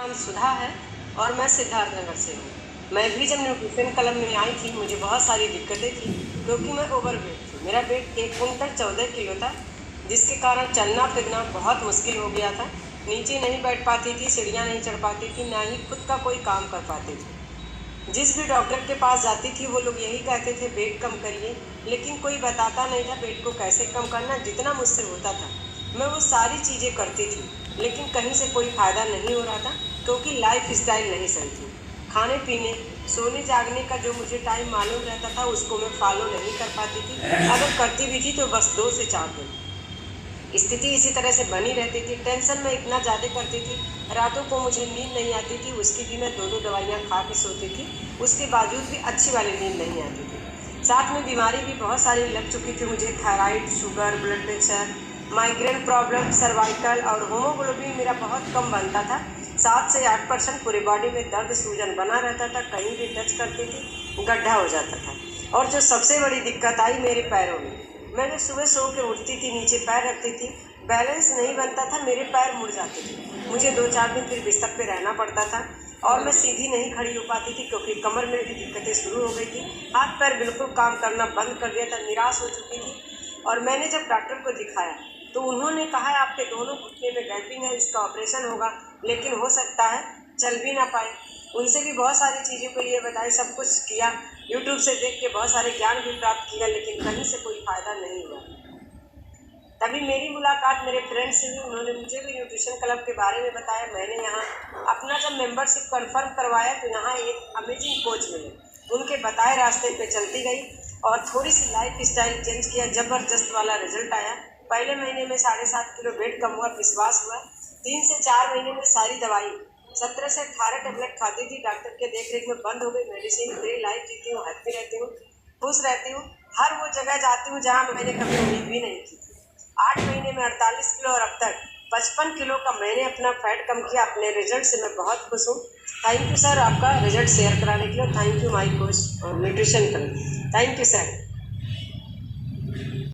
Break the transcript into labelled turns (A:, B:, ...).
A: नाम सुधा है और मैं सिद्धार्थनगर से हूँ। मैं भी जब न्यूट्रिशन क्लब में आई थी मुझे बहुत सारी दिक्कतें थी क्योंकि मैं ओवरवेट थी। मेरा वेट 1 कुंटल 14 किलो था, जिसके कारण चलना फिरना बहुत मुश्किल हो गया था। नीचे नहीं बैठ पाती थी, सीढ़ियाँ नहीं चढ़ पाती थी, ना ही खुद का कोई काम कर पाती थी। जिस भी डॉक्टर के पास जाती थी वो लोग यही कहते थे वेट कम करिए, लेकिन कोई बताता नहीं था वेट को कैसे कम करना। जितना मुझसे होता था मैं वो सारी चीज़ें करती थी, लेकिन कहीं से कोई फ़ायदा नहीं हो रहा था क्योंकि लाइफ स्टाइल नहीं सही थी। खाने पीने सोने जागने का जो मुझे टाइम मालूम रहता था उसको मैं फॉलो नहीं कर पाती थी। अगर करती भी थी तो बस 2 से 4 दिन। स्थिति इसी तरह से बनी रहती थी। टेंशन मैं इतना ज़्यादा करती थी, रातों को मुझे नींद नहीं आती थी। उसकी भी मैं 2-2 दवाइयाँ खा के सोती थी, उसके बावजूद भी अच्छी वाली नींद नहीं आती थी। साथ में बीमारी भी बहुत सारी लग चुकी थी मुझे। Thyroid, sugar, blood pressure, migraine problem, cervical और हीमोग्लोबिन मेरा बहुत कम बनता था। 7 से 8% पूरे बॉडी में दर्द सूजन बना रहता था। कहीं भी टच करती थी गड्ढा हो जाता था। और जो सबसे बड़ी दिक्कत आई मेरे पैरों में, मैं जब सुबह सो के उठती थी नीचे पैर रखती थी, बैलेंस नहीं बनता था, मेरे पैर मुड़ जाते थे। मुझे 2-4 दिन फिर बिस्तर पे रहना पड़ता था और मैं सीधी नहीं खड़ी हो पाती थी क्योंकि कमर में भी दिक्कतें शुरू हो गई थी। हाथ पैर बिल्कुल काम करना बंद कर दिया था, निराश हो चुकी थी। और मैंने जब डॉक्टर को दिखाया तो उन्होंने कहा आपके दोनों घुटने में डैम्पिंग है, इसका ऑपरेशन होगा, लेकिन हो सकता है चल भी ना पाए। उनसे भी बहुत सारी चीज़ों के लिए बताई, सब कुछ किया, यूट्यूब से देख के बहुत सारे ज्ञान भी प्राप्त किया, लेकिन कहीं से कोई फ़ायदा नहीं हुआ। तभी मेरी मुलाकात मेरे फ्रेंड से हुई। उन्होंने मुझे भी न्यूट्रिशन क्लब के बारे में बताया। मैंने यहाँ अपना जब मेंबरशिप कंफर्म करवाया तो यहाँ एक अमेजिंग कोच मिले। उनके बताए रास्ते पे चलती गई और थोड़ी सी लाइफ स्टाइल चेंज किया, ज़बरदस्त वाला रिजल्ट आया। पहले महीने में 7.5 किलो वेट कम हुआ, विश्वास हुआ। 3 से 4 महीने में सारी दवाई 17 से 18 टेबलेट खाती थी, डॉक्टर के देख रेख में बंद हो गई। मेडिसिन फ्री लाइफ जीती हूँ, हैप्पी रहती हूँ, खुश रहती हूँ। हर वो जगह जाती हूँ जहाँ मैंने कभी उम्मीद भी नहीं की। 8 महीने में 48 किलो और अब तक 55 किलो का मैंने अपना फैट कम किया। अपने रिजल्ट से मैं बहुत खुश हूँ। थैंक यू सर, आपका रिजल्ट शेयर कराने के लिए। थैंक यू माई कोच और nutrition club. Thank you sir.